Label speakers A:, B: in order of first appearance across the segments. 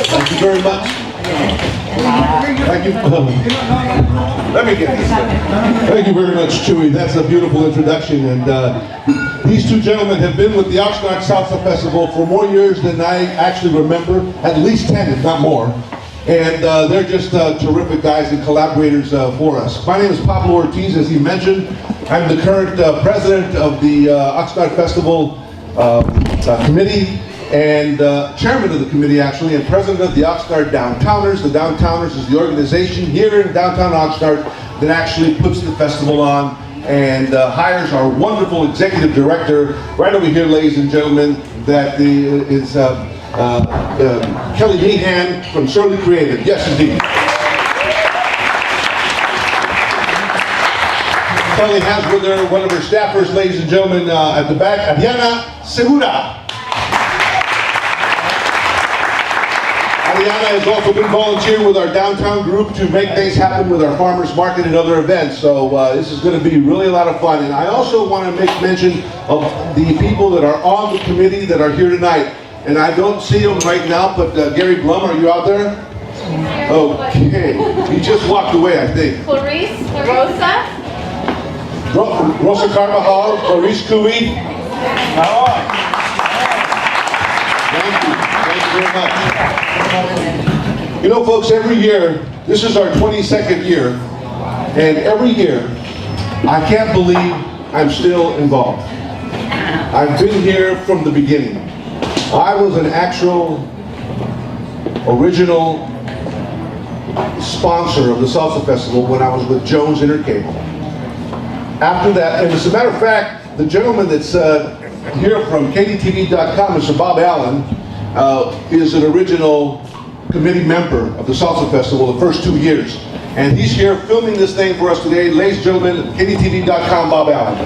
A: Thank you very much. Thank you. Let me get this. Thank you very much, Chewy. That's a beautiful introduction. And these two gentlemen have been with the Oxnard Salsa Festival for more years than I actually remember, at least 10, if not more. And they're just terrific guys and collaborators for us. My name is Pablo Ortiz, as he mentioned. I'm the current president of the Oxnard Festival Committee, and chairman of the committee actually, and president of the Oxnard Downtowners. The Downtowners is the organization here in downtown Oxnard that actually puts the festival on and hires our wonderful executive director, right over here, ladies and gentlemen, that is Kelly Meehan from Surly Creative. Yes, indeed. Kelly has with her one of her staffers, ladies and gentlemen, at the back, Adriana Segura. Adriana has also been volunteering with our downtown group to make things happen with our farmers market and other events. So this is going to be really a lot of fun. And I also want to make mention of the people that are on the committee that are here tonight. And I don't see them right now, but Gary Blum, are you out there? Okay. He just walked away, I think.
B: Clarice,
A: Rosa Carvajal, Clarice Cooey. Thank you. Thank you very much. You know, folks, every year, this is our 22nd year, and every year, I can't believe I'm still involved. I've been here from the beginning. I was an actual, original sponsor of the Salsa Festival when I was with Jones Intercable. After that, and as a matter of fact, the gentleman that's here from KDTV.com, Mr. Bob Allen, is an original committee member of the Salsa Festival the first 2 years. And he's here filming this thing for us today. Ladies and gentlemen, KDTV.com, Bob Allen.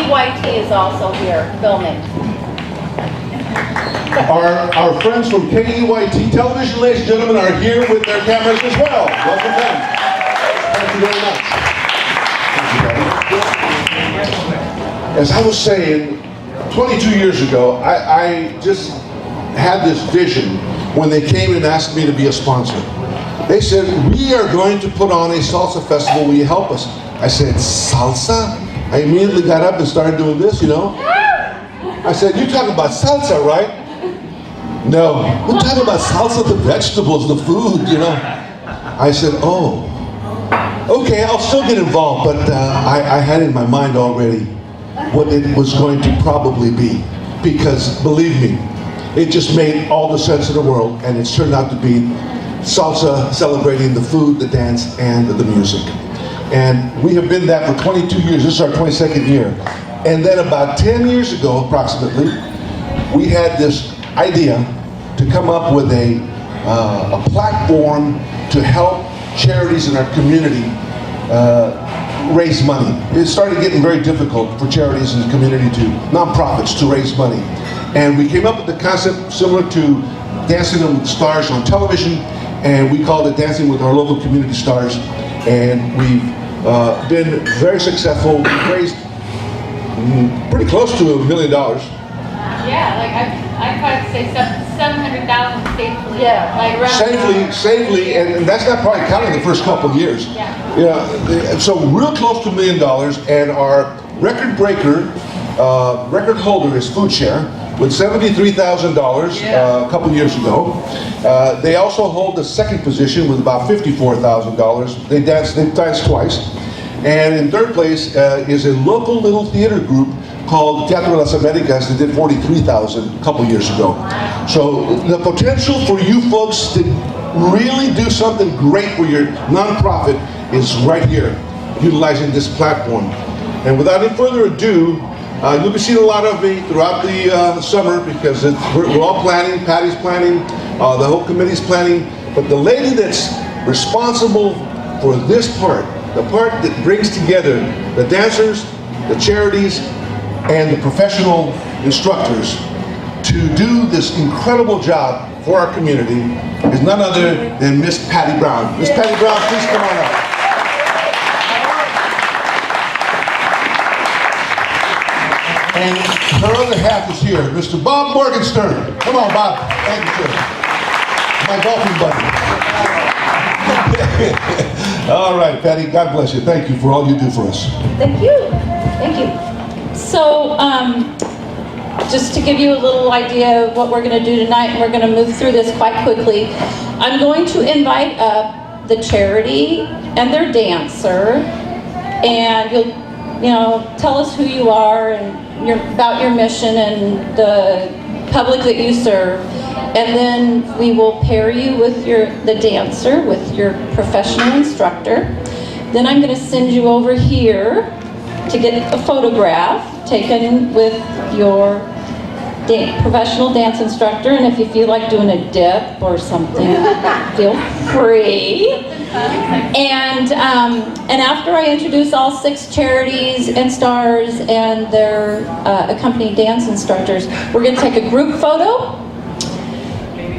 B: KEYT is also here filming.
A: Our friends from KEYT Television, ladies and gentlemen, are here with their cameras as well. Welcome them. Thank you very much. As I was saying, 22 years ago, I just had this vision when they came and asked me to be a sponsor. They said, we are going to put on a salsa festival, will you help us? I said, salsa? I immediately got up and started doing this, you know. I said, you're talking about salsa, right? No, we're talking about salsa, the vegetables, the food, you know. I said, oh, okay, I'll still get involved, but I had in my mind already what it was going to probably be, because believe me, it just made all the sense in the world, and it's turned out to be salsa celebrating the food, the dance, and the music. And we have been that for 22 years. This is our 22nd year. And then about 10 years ago, approximately, we had this idea to come up with a platform to help charities in our community raise money. It started getting very difficult for charities in the community nonprofits to raise money. And we came up with the concept similar to Dancing with the Stars on television, and we called it Dancing with Our Local Community Stars. And we've been very successful. We've raised pretty close to $1 million.
B: Yeah, like I'd probably say 700,000 safely. Yeah, like around
A: Safely, and that's not probably counting the first couple of years. Yeah. So real close to $1 million, and our record breaker, record holder is Food Share with $73,000 a couple years ago. They also hold the second position with about $54,000. They've danced twice. And in third place is a local little theater group called Teatro de las Americas that did $43,000 a couple years ago. So the potential for you folks to really do something great for your nonprofit is right here, utilizing this platform. And without any further ado, you'll be seeing a lot of me throughout the summer, because we're all planning. Patty's planning, the whole committee's planning. But the lady that's responsible for this part, the part that brings together the dancers, the charities, and the professional instructors to do this incredible job for our community, is none other than Miss Patty Brown. Miss Patty Brown, please come on up. And her other half is here, Mr. Bob Morgenstern. Come on, Bob. Thank you, sir. My golfing buddy. All right, Patty, God bless you. Thank you for all you do for us.
C: Thank you. Thank you. So, just to give you a little idea of what we're going to do tonight, and we're going to move through this quite quickly. I'm going to invite up the charity and their dancer, and you'll, tell us who you are and about your mission and the public that you serve. And then we will pair you with the dancer, with your professional instructor. Then I'm going to send you over here to get a photograph taken with your professional dance instructor. And if you feel like doing a dip or something, feel free. And after I introduce all 6 charities and stars and their accompanying dance instructors, we're going to take a group photo.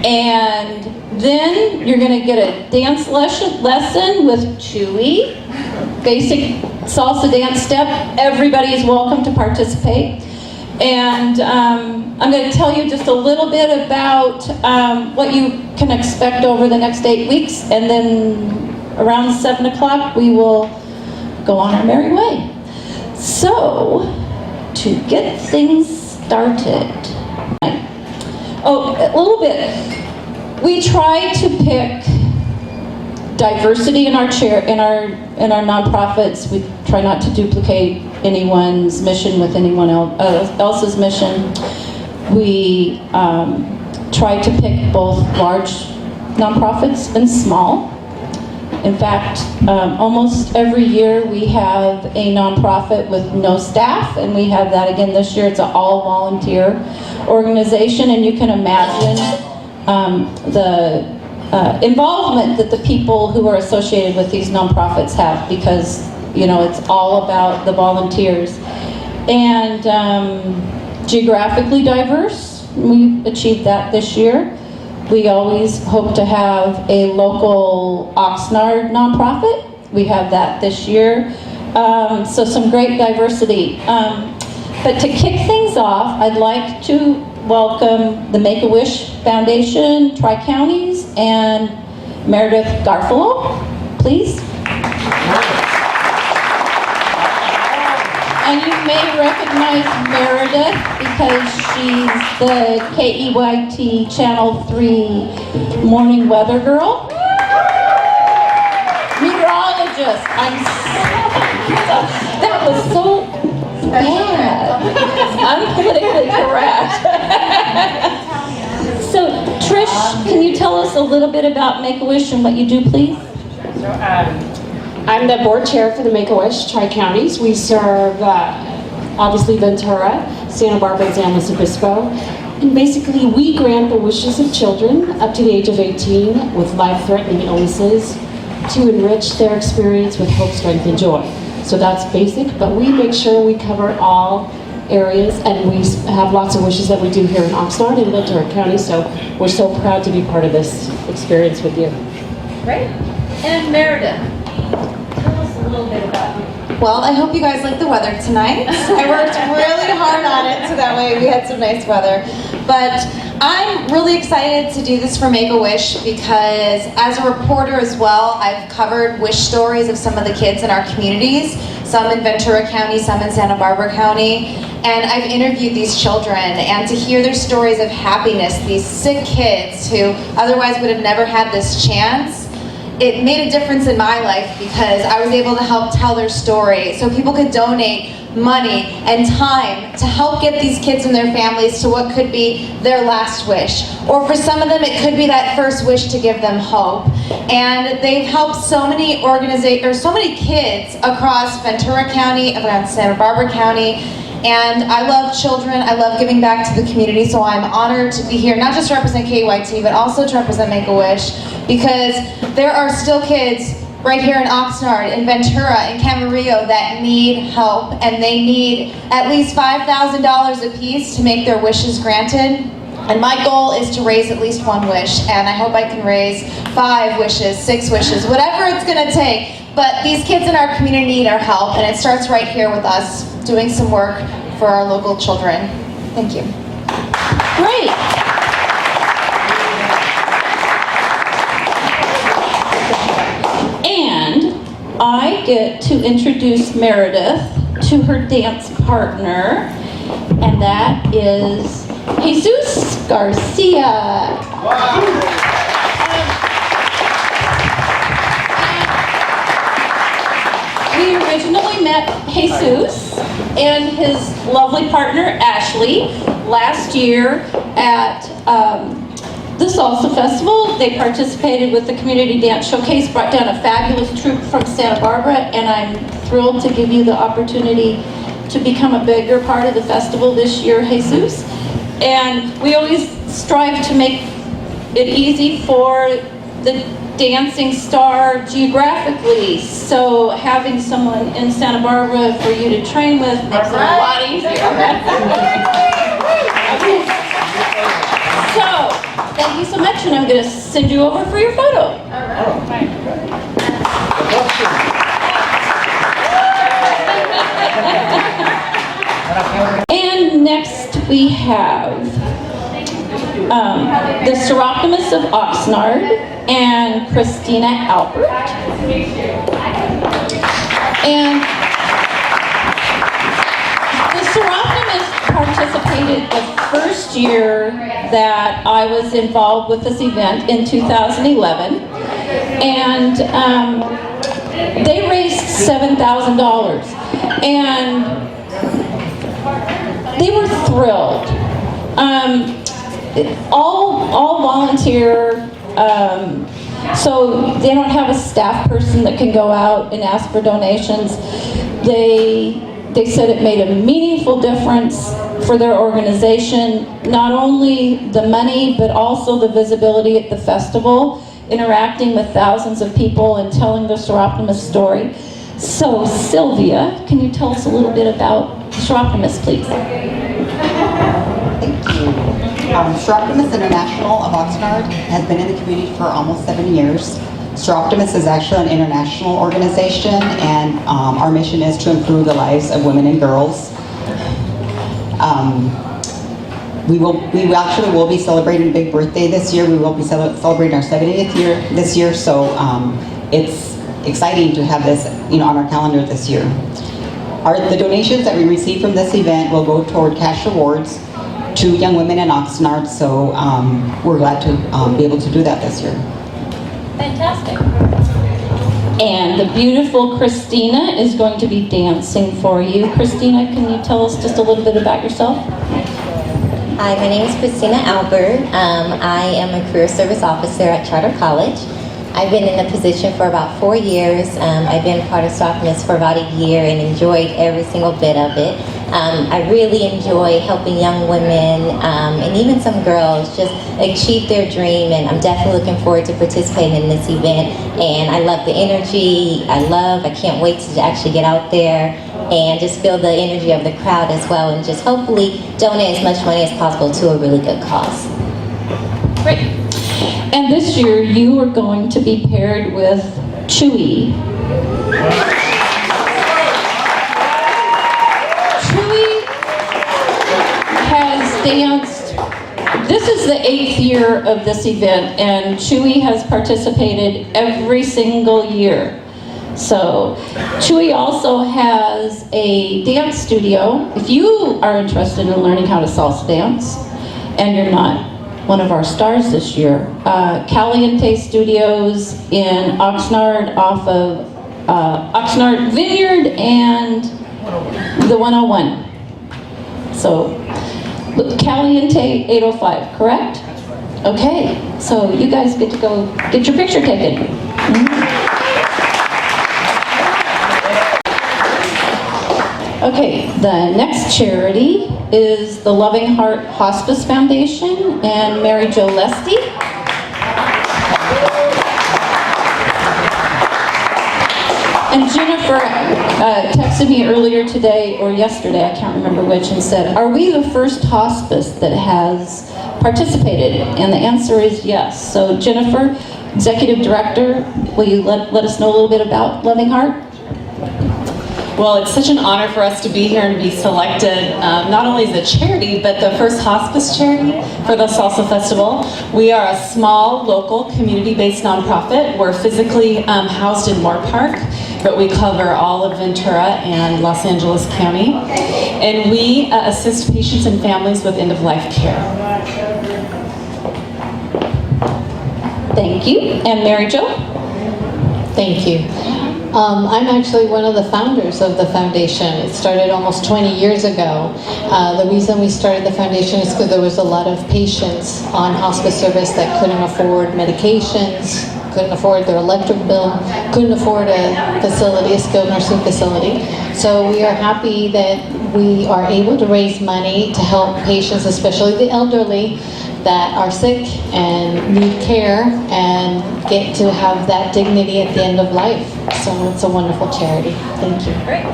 C: And then you're going to get a dance lesson with Chewy, basic salsa dance step. Everybody is welcome to participate. And I'm going to tell you just a little bit about what you can expect over the next 8 weeks. And then around 7 o'clock, we will go on our merry way. So, to get things started. Oh, a little bit. We try to pick diversity in our nonprofits. We try not to duplicate anyone's mission with anyone else's mission. We try to pick both large nonprofits and small. In fact, almost every year we have a nonprofit with no staff, and we have that again this year. It's an all-volunteer organization, and you can imagine the involvement that the people who are associated with these nonprofits have, because it's all about the volunteers. And geographically diverse, we achieved that this year. We always hope to have a local Oxnard nonprofit. We have that this year. So some great diversity. But to kick things off, I'd like to welcome the Make-A-Wish Foundation, Tri-Counties, and Meredith Garfalo, please. And you may recognize Meredith because she's the KEYT Channel 3 morning weather girl. Meteorologist. That was so bad. I'm politically correct. So, Trish, can you tell us a little bit about Make-A-Wish and what you do, please?
D: So, I'm the board chair for the Make-A-Wish Tri-Counties. We serve, obviously, Ventura, Santa Barbara, and San Luis Obispo. And basically, we grant the wishes of children up to the age of 18 with life-threatening illnesses to enrich their experience with hope, strength, and joy. So that's basic, but we make sure we cover all areas, and we have lots of wishes that we do here in Oxnard and Ventura County, so we're so proud to be part of this experience with you.
C: Great. And Meredith, tell us a little bit about you.
E: Well, I hope you guys like the weather tonight. I worked really hard on it so that way we had some nice weather. But I'm really excited to do this for Make-A-Wish because as a reporter as well, I've covered wish stories of some of the kids in our communities, some in Ventura County, some in Santa Barbara County, and I've interviewed these children, and to hear their stories of happiness, these sick kids who otherwise would have never had this chance, it made a difference in my life because I was able to help tell their story so people could donate money and time to help get these kids and their families to what could be their last wish. Or for some of them, it could be that first wish to give them hope. And they've helped so many so many kids across Ventura County, around Santa Barbara County. And I love children, I love giving back to the community, so I'm honored to be here, not just to represent KYT, but also to represent Make-A-Wish, because there are still kids right here in Oxnard, in Ventura, in Camarillo that need help, and they need at least $5,000 a piece to make their wishes granted. And my goal is to raise at least one wish, and I hope I can raise 5 wishes, 6 wishes, whatever it's gonna take. But these kids in our community need our help, and it starts right here with us doing some work for our local children. Thank you.
C: Great. And I get to introduce Meredith to her dance partner, and that is Jesus Garcia. We originally met Jesus and his lovely partner Ashley last year at the Salsa Festival. They participated with the Community Dance Showcase, brought down a fabulous troupe from Santa Barbara, and I'm thrilled to give you the opportunity to become a bigger part of the festival this year, Jesus. And we always strive to make it easy for the dancing star geographically, so having someone in Santa Barbara for you to train with makes it a lot easier. So, thank you so much, and I'm going to send you over for your photo. And next we have the Seroptimus of Oxnard and Christina Albert. And the Seroptimus participated the first year that I was involved with this event in 2011. And they raised $7,000. And they were thrilled. All volunteer, so they don't have a staff person that can go out and ask for donations. They said it made a meaningful difference for their organization, not only the money, but also the visibility at the festival, interacting with thousands of people and telling the Seroptimus story. So Sylvia, can you tell us a little bit about Seroptimus, please?
F: Thank you. Seroptimus International of Oxnard has been in the community for almost 7 years. Seroptimus is actually an international organization, and our mission is to improve the lives of women and girls. We actually will be celebrating a big birthday this year. We will be celebrating our 70th year this year, so it's exciting to have this, on our calendar this year. The donations that we receive from this event will go toward cash awards to young women in Oxnard, so we're glad to be able to do that this year.
C: Fantastic. And the beautiful Christina is going to be dancing for you. Christina, can you tell us just a little bit about yourself?
G: Hi, my name is Christina Albert. I am a career service officer at Charter College. I've been in the position for about 4 years. I've been part of Seroptimus for about a year and enjoyed every single bit of it. I really enjoy helping young women and even some girls just achieve their dream, and I'm definitely looking forward to participating in this event. And I love the energy. I can't wait to actually get out there and just feel the energy of the crowd as well, and just hopefully donate as much money as possible to a really good cause.
C: Great. And this year you are going to be paired with Chewy. Chewy has danced, this is the 8th year of this event, and Chewy has participated every single year. So Chewy also has a dance studio. If you are interested in learning how to salsa dance and you're not one of our stars this year, Caliente Studios in Oxnard off of Oxnard Vineyard and the 101. So Caliente 805, correct? Okay, so you guys get to go get your picture taken. Okay, the next charity is the Loving Heart Hospice Foundation and Mary Jo Lesty. And Jennifer texted me earlier today, or yesterday, I can't remember which, and said, are we the first hospice that has participated? And the answer is yes. So Jennifer, Executive Director, will you let us know a little bit about Loving Heart?
H: Well, it's such an honor for us to be here and to be selected, not only as a charity, but the first hospice charity for the Salsa Festival. We are a small, local, community-based nonprofit. We're physically housed in Moore Park, but we cover all of Ventura and Los Angeles County. And we assist patients and families with end-of-life care.
C: Thank you. And Mary Jo?
I: Thank you. I'm actually one of the founders of the foundation. It started almost 20 years ago. The reason we started the foundation is because there was a lot of patients on hospice service that couldn't afford medications, couldn't afford their electric bill, couldn't afford a facility, a skilled nursing facility. So we are happy that we are able to raise money to help patients, especially the elderly, that are sick and need care and get to have that dignity at the end of life. So it's a wonderful charity. Thank you.
B: Great.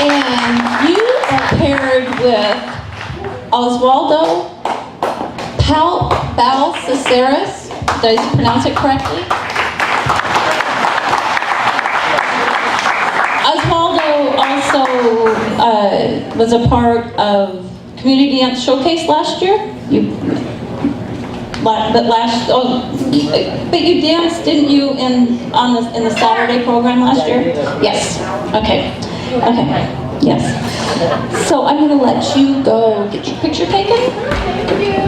C: And you are paired with Oswaldo Balcesares. Did I pronounce it correctly? Oswaldo also was a part of Community Dance Showcase last year. But you danced, didn't you, in the Saturday program last year? Yes. Okay. Yes. So I'm going to let you go get your picture taken.
B: Thank you.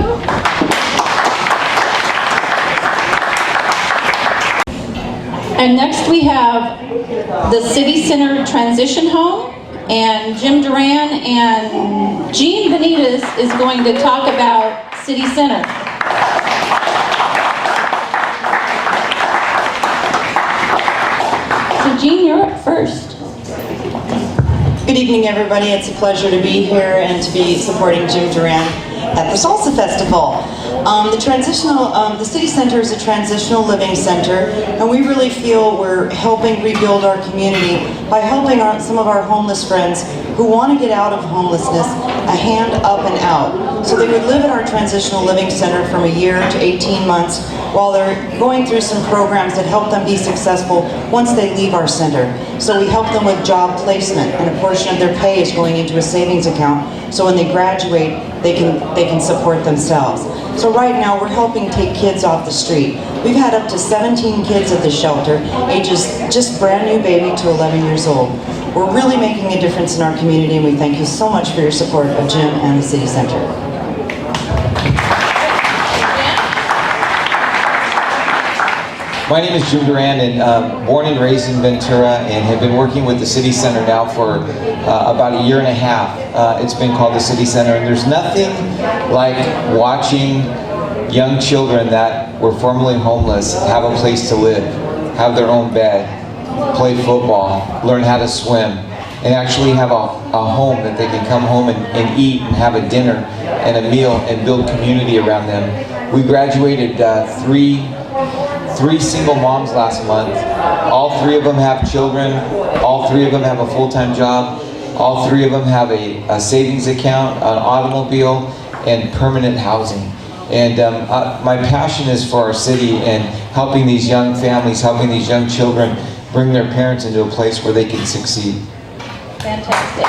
C: And next we have the City Center Transition Home, and Jim Duran and Jean Benitez is going to talk about City Center. So Jean, you're up first.
J: Good evening, everybody. It's a pleasure to be here and to be supporting Jim Duran at the Salsa Festival. The City Center is a transitional living center, and we really feel we're helping rebuild our community by helping some of our homeless friends who want to get out of homelessness a hand up and out. So they would live at our transitional living center from a year to 18 months while they're going through some programs that help them be successful once they leave our center. So we help them with job placement, and a portion of their pay is going into a savings account, so when they graduate, they can support themselves. So right now, we're helping take kids off the street. We've had up to 17 kids at the shelter, ages just brand new baby to 11 years old. We're really making a difference in our community, and we thank you so much for your support of Jim and the City Center.
K: My name is Jim Duran, and born and raised in Ventura, and have been working with the City Center now for about a year and a half. It's been called the City Center, and there's nothing like watching young children that were formerly homeless have a place to live, have their own bed, play football, learn how to swim, and actually have a home that they can come home and eat and have a dinner and a meal and build community around them. We graduated three single moms last month. All three of them have children. All three of them have a full-time job. All three of them have a savings account, an automobile, and permanent housing. And my passion is for our city and helping these young families, helping these young children bring their parents into a place where they can succeed.
C: Fantastic.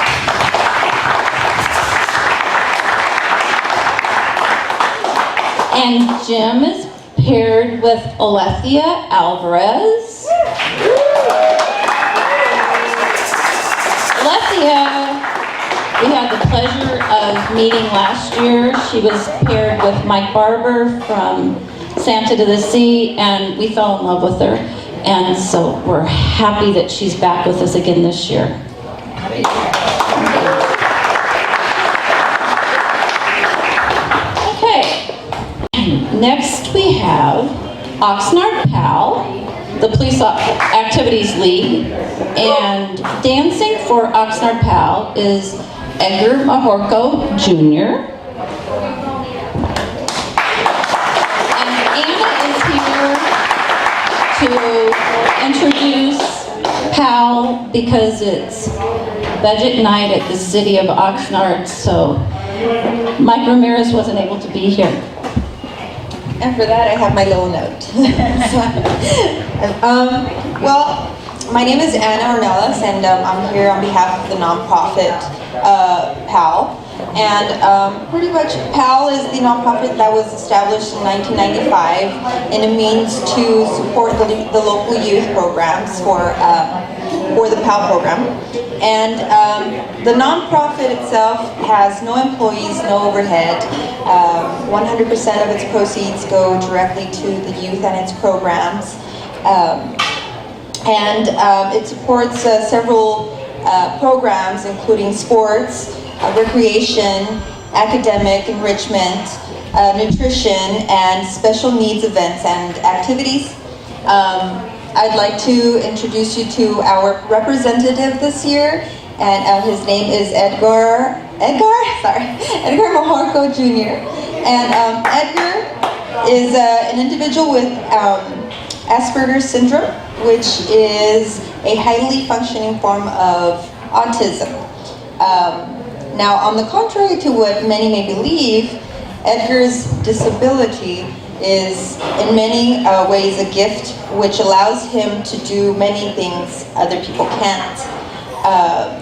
C: And Jim is paired with Alethea Alvarez. Alethea, we had the pleasure of meeting last year. She was paired with Mike Barber from Santa to the Sea, and we fell in love with her. And so we're happy that she's back with us again this year. Next we have Oxnard PAL, the Police Activities League, and dancing for Oxnard PAL is Edgar Majorco Jr. And Anna is here to introduce PAL because it's budget night at the city of Oxnard, so Mike Ramirez wasn't able to be here.
L: And for that, I have my little note. Well, My name is Anna Ornelas, and I'm here on behalf of the nonprofit PAL. And pretty much PAL is the nonprofit that was established in 1995 and a means to support the local youth programs for the PAL program. And the nonprofit itself has no employees, no overhead. 100% of its proceeds go directly to the youth and its programs. It supports several programs, including sports, recreation, academic enrichment, nutrition, and special needs events and activities. I'd like to introduce you to our representative this year, and his name is Edgar Mojarco Jr. And Edgar is an individual with Asperger's syndrome, which is a highly functioning form of autism. Now, on the contrary to what many may believe, Edgar's disability is in many ways a gift which allows him to do many things other people can't.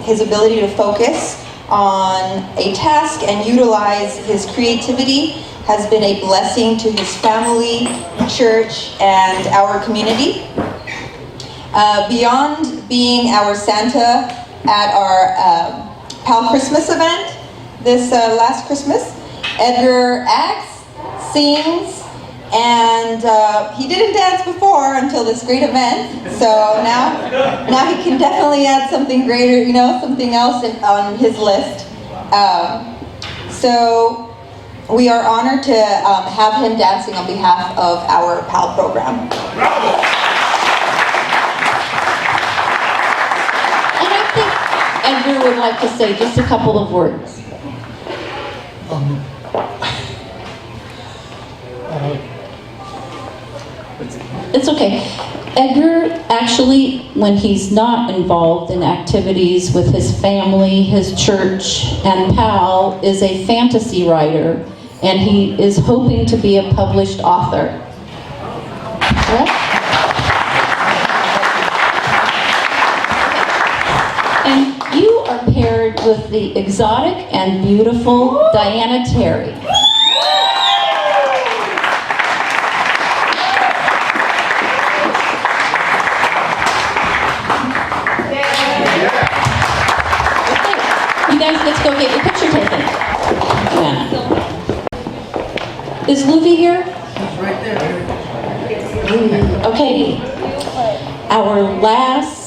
L: His ability to focus on a task and utilize his creativity has been a blessing to his family, church, and our community. Beyond being our Santa at our PAL Christmas event this last Christmas, Edgar acts, sings, and he didn't dance before until this great event. So now he can definitely add something greater, something else on his list. So we are honored to have him dancing on behalf of our PAL program.
C: Edgar would like to say just a couple of words. It's okay. Edgar actually, when he's not involved in activities with his family, his church, and PAL, is a fantasy writer, and he is hoping to be a published author. Correct? And you are paired with the exotic and beautiful Diana Terry. You guys, let's go get your picture taken. Yeah. Is Luffy here?
M: Right there.
C: Okay. Our last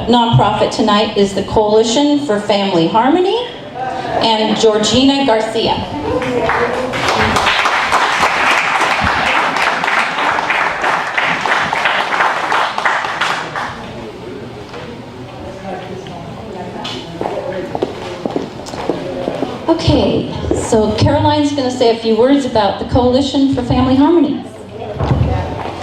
C: nonprofit tonight is the Coalition for Family Harmony and Georgina Garcia. Okay, so Caroline's going to say a few words about the Coalition for Family Harmony.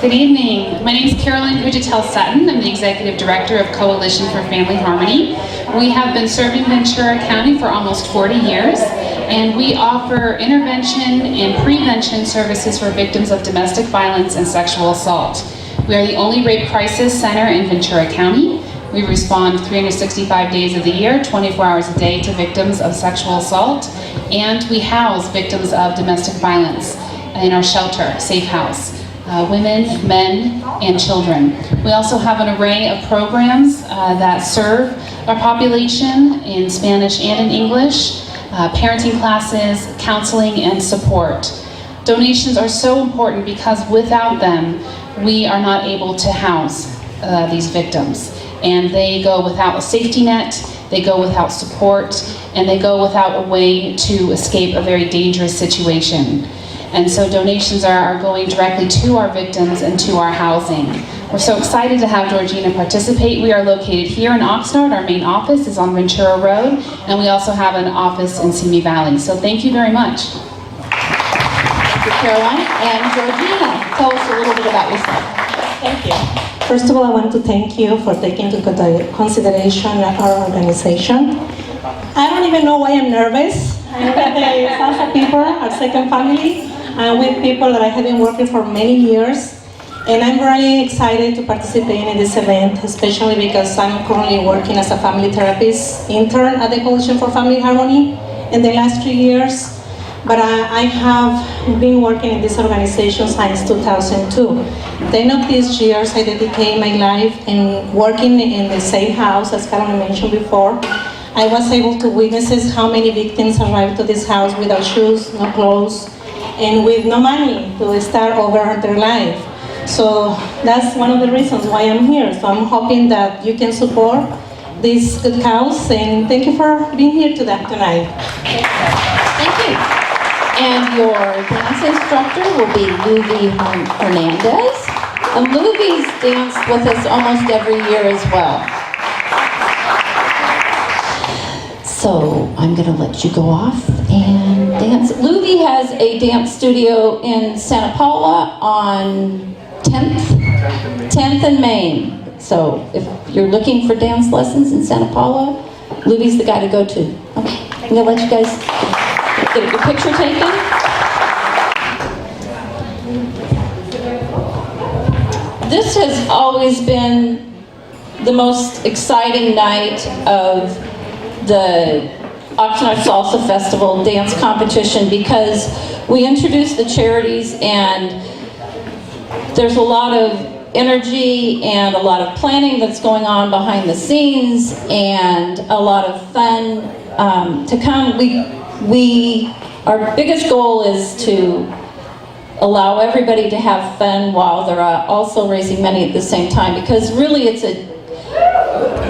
N: Good evening. My name is Caroline Pujatel-Sutton. I'm the Executive Director of Coalition for Family Harmony. We have been serving Ventura County for almost 40 years, and we offer intervention and prevention services for victims of domestic violence and sexual assault. We are the only rape crisis center in Ventura County. We respond 365 days of the year, 24 hours a day to victims of sexual assault, and we house victims of domestic violence in our shelter, Safe House. Women, men, and children. We also have an array of programs that serve our population in Spanish and in English, parenting classes, counseling, and support. Donations are so important because without them, we are not able to house these victims. And they go without a safety net, they go without support, and they go without a way to escape a very dangerous situation. And so donations are going directly to our victims and to our housing. We're so excited to have Georgina participate. We are located here in Oxnard. Our main office is on Ventura Road, and we also have an office in Simi Valley. So thank you very much.
C: Thank you, Caroline. And Georgina, tell us a little bit about yourself.
O: Thank you. First of all, I want to thank you for taking into consideration our organization. I don't even know why I'm nervous. I'm with the Salsa people, our second family. I'm with people that I have been working for many years. And I'm really excited to participate in this event, especially because I'm currently working as a family therapist intern at the Coalition for Family Harmony in the last 3 years. But I have been working in this organization since 2002. 10 of these years I dedicate my life in working in the same house as Carolyn mentioned before. I was able to witness how many victims arrived to this house without shoes, no clothes, and with no money to start over their life. So that's one of the reasons why I'm here. So I'm hoping that you can support this good cause, and thank you for being here tonight.
C: Thank you. And your dance instructor will be Luby Hernandez. And Luby's danced with us almost every year as well. So I'm going to let you go off and dance. Luby has a dance studio in Santa Paula on 10th and Main. So if you're looking for dance lessons in Santa Paula, Luby's the guy to go to. Okay, I'm going to let you guys get your picture taken. This has always been the most exciting night of the Oxnard Salsa Festival dance competition because we introduce the charities and there's a lot of energy and a lot of planning that's going on behind the scenes and a lot of fun to come. Our biggest goal is to allow everybody to have fun while they're also raising money at the same time, because really it's a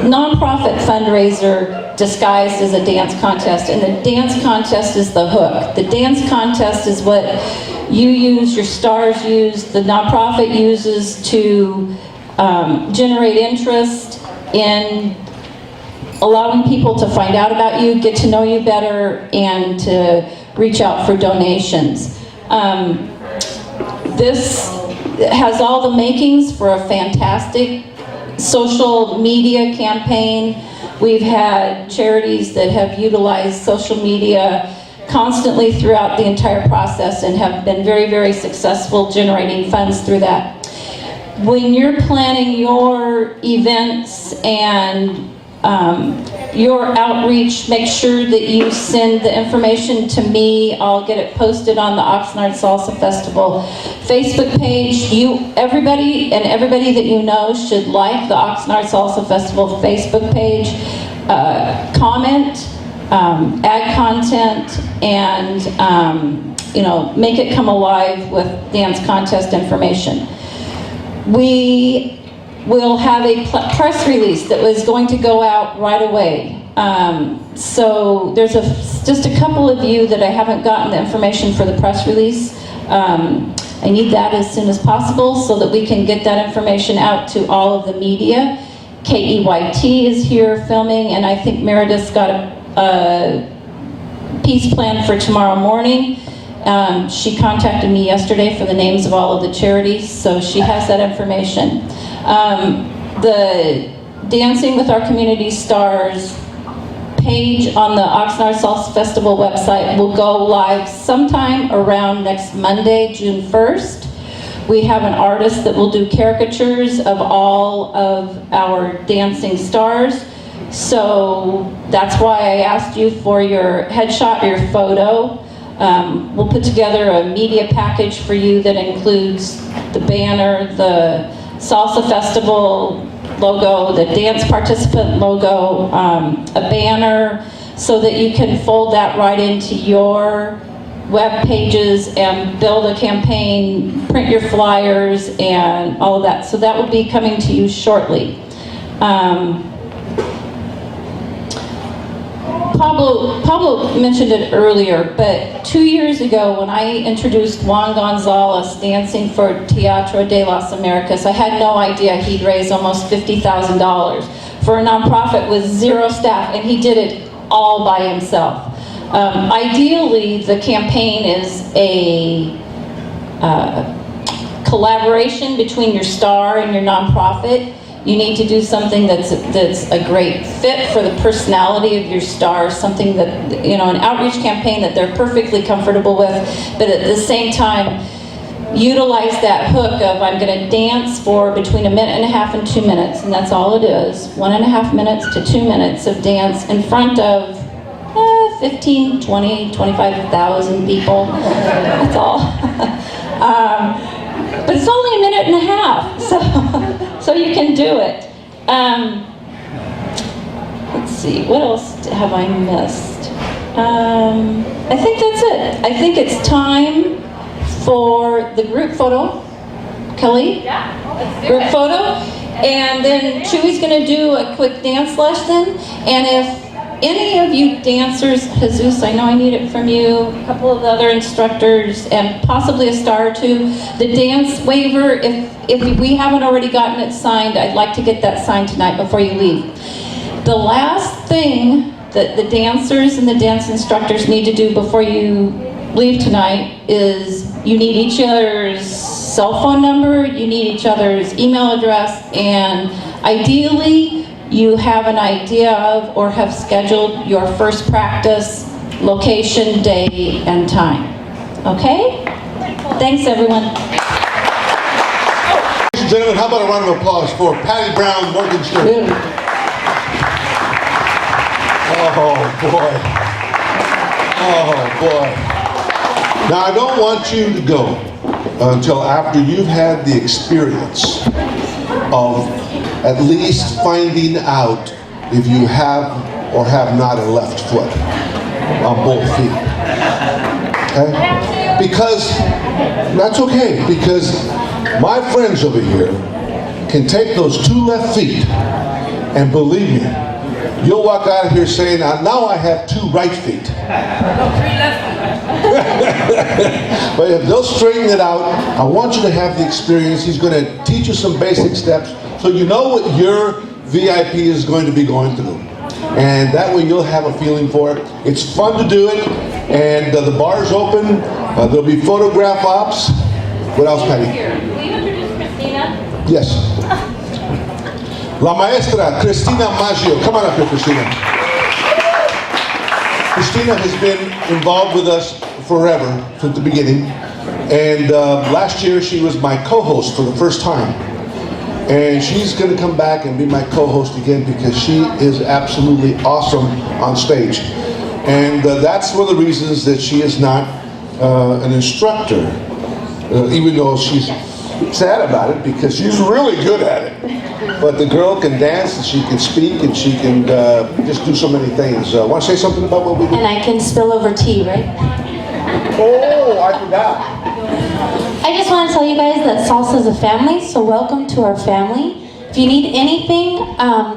C: nonprofit fundraiser disguised as a dance contest, and the dance contest is the hook. The dance contest is what you use, your stars use, the nonprofit uses to generate interest in allowing people to find out about you, get to know you better, and to reach out for donations. This has all the makings for a fantastic social media campaign. We've had charities that have utilized social media constantly throughout the entire process and have been very, very successful generating funds through that. When you're planning your events and your outreach, make sure that you send the information to me. I'll get it posted on the Oxnard Salsa Festival Facebook page. Everybody that you know should like the Oxnard Salsa Festival Facebook page, comment, add content, and make it come alive with dance contest information. We will have a press release that was going to go out right away. So there's just a couple of you that I haven't gotten the information for the press release. I need that as soon as possible so that we can get that information out to all of the media. KEYT is here filming, and I think Meredith's got a piece planned for tomorrow morning. She contacted me yesterday for the names of all of the charities, so she has that information. The Dancing with Our Community Stars page on the Oxnard Salsa Festival website will go live sometime around next Monday, June 1st. We have an artist that will do caricatures of all of our dancing stars. So that's why I asked you for your headshot, your photo. We'll put together a media package for you that includes the banner, the Salsa Festival logo, the dance participant logo, a banner, so that you can fold that right into your web pages and build a campaign, print your flyers, and all of that. So that will be coming to you shortly. Pablo mentioned it earlier, but 2 years ago when I introduced Juan Gonzalez dancing for Teatro de las Americas, I had no idea he'd raise almost $50,000 for a nonprofit with 0 staff, and he did it all by himself. Ideally, the campaign is a collaboration between your star and your nonprofit. You need to do something that's a great fit for the personality of your star, something that, an outreach campaign that they're perfectly comfortable with, but at the same time, utilize that hook of I'm going to dance for between 1.5 and 2 minutes, and that's all it is. 1.5 minutes to 2 minutes of dance in front of 15, 20, 25,000 people. That's all. But it's only 1.5 minutes, so you can do it. Let's see, what else have I missed? I think that's it. I think it's time for the group photo. Kelly?
B: Yeah, let's do
C: Group
B: it.
C: photo. And then Chewy's gonna do a quick dance lesson. And if any of you dancers, Jesus, I know I need it from you, a couple of the other instructors, and possibly a star or two, the dance waiver, if we haven't already gotten it signed, I'd like to get that signed tonight before you leave. The last thing that the dancers and the dance instructors need to do before you leave tonight is you need each other's cell phone number, you need each other's email address, and ideally you have an idea of or have scheduled your first practice, location, day, and time. Okay? Thanks, everyone.
A: Ladies and gentlemen, how about a round of applause for Patty Brown Morgenstern? Oh boy. Oh boy. Now I don't want you to go until after you've had the experience of at least finding out if you have or have not a left foot on both feet. Okay? Because that's okay, because my friends over here can take those 2 left feet and believe me, you'll walk out of here saying, now I have 2 right feet. But if they'll straighten it out, I want you to have the experience. He's going to teach you some basic steps so you know what your VIP is going to be going through. And that way you'll have a feeling for it. It's fun to do it, and the bar's open. There'll be photograph ops. What else, Patty?
B: Will you introduce Christina?
A: Yes. La maestra, Cristina Maggio. Come on up here, Cristina. Cristina has been involved with us forever, since the beginning. And last year she was my co-host for the first time. And she's going to come back and be my co-host again because she is absolutely awesome on stage. And that's one of the reasons that she is not an instructor, even though she's sad about it because she's really good at it. But the girl can dance, and she can speak, and she can just do so many things. Want to say something about what we do?
D: And I can spill over tea, right?
A: Oh, I forgot.
D: I just want to tell you guys that Salsa is a family, so welcome to our family. If you need anything,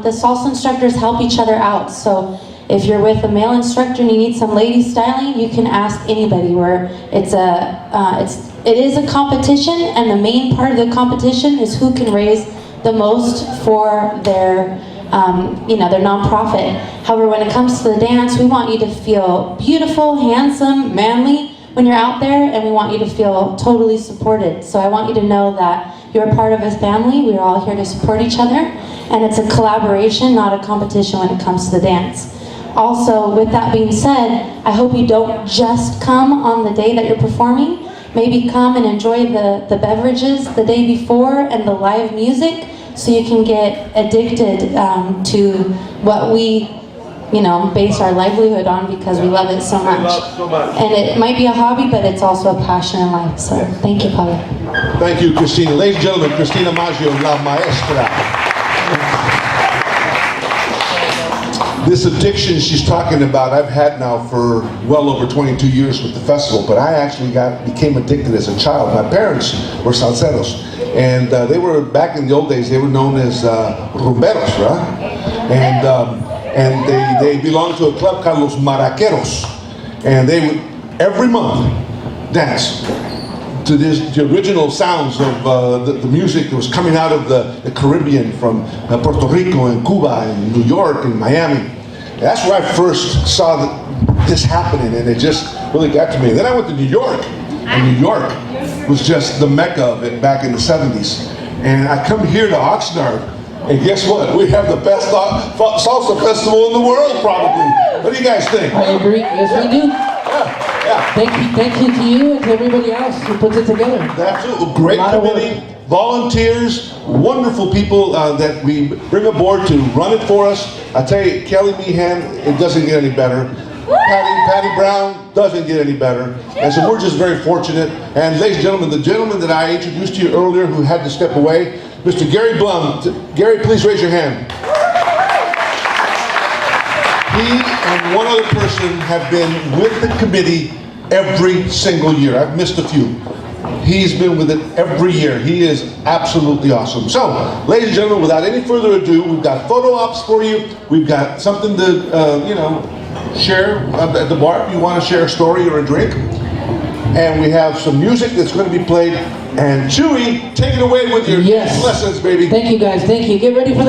D: the Salsa instructors help each other out. So if you're with a male instructor and you need some lady styling, you can ask anybody. Where it is a competition, and the main part of the competition is who can raise the most for their their nonprofit. However, when it comes to the dance, we want you to feel beautiful, handsome, manly when you're out there, and we want you to feel totally supported. So I want you to know that you're part of a family. We're all here to support each other, and it's a collaboration, not a competition when it comes to the dance. Also, with that being said, I hope you don't just come on the day that you're performing. Maybe come and enjoy the beverages the day before and the live music, so you can get addicted to what we base our livelihood on, because we love it so much. And it might be a hobby, but it's also a passion in life. So thank you, Paula.
A: Thank you, Christina. Ladies and gentlemen, Cristina Maggio, La Maestra. This addiction she's talking about, I've had now for well over 22 years with the festival, but I actually became addicted as a child. My parents were salseros, and they were, back in the old days, they were known as rumberos, right? And they belonged to a club called Los Maraqueros, and they would, every month, dance to the original sounds of the music that was coming out of the Caribbean, from Puerto Rico and Cuba and New York and Miami. That's where I first saw this happening, and it just really got to me. Then I went to New York, and New York was just the mecca of it back in the 70s. And I come here to Oxnard, and guess what? We have the best salsa festival in the world, probably. What do you guys think?
I: I agree. Yes, we do.
A: Yeah.
P: Thank you to you and to everybody else who puts it together.
A: Absolutely, great committee, volunteers, wonderful people that we bring aboard to run it for us. I tell you, Kelly Meehan, it doesn't get any better. Patty Brown doesn't get any better. And so we're just very fortunate. And ladies and gentlemen, the gentleman that I introduced to you earlier who had to step away, Mr. Gary Blum. Gary, please raise your hand. He and one other person have been with the committee every single year. I've missed a few. He's been with it every year. He is absolutely awesome. So, ladies and gentlemen, without any further ado, we've got photo ops for you. We've got something to, share at the bar if you want to share a story or a drink. And we have some music that's going to be played. And Chewy, take it away with your lessons, baby.
P: Thank you, guys. Thank you. Get ready for the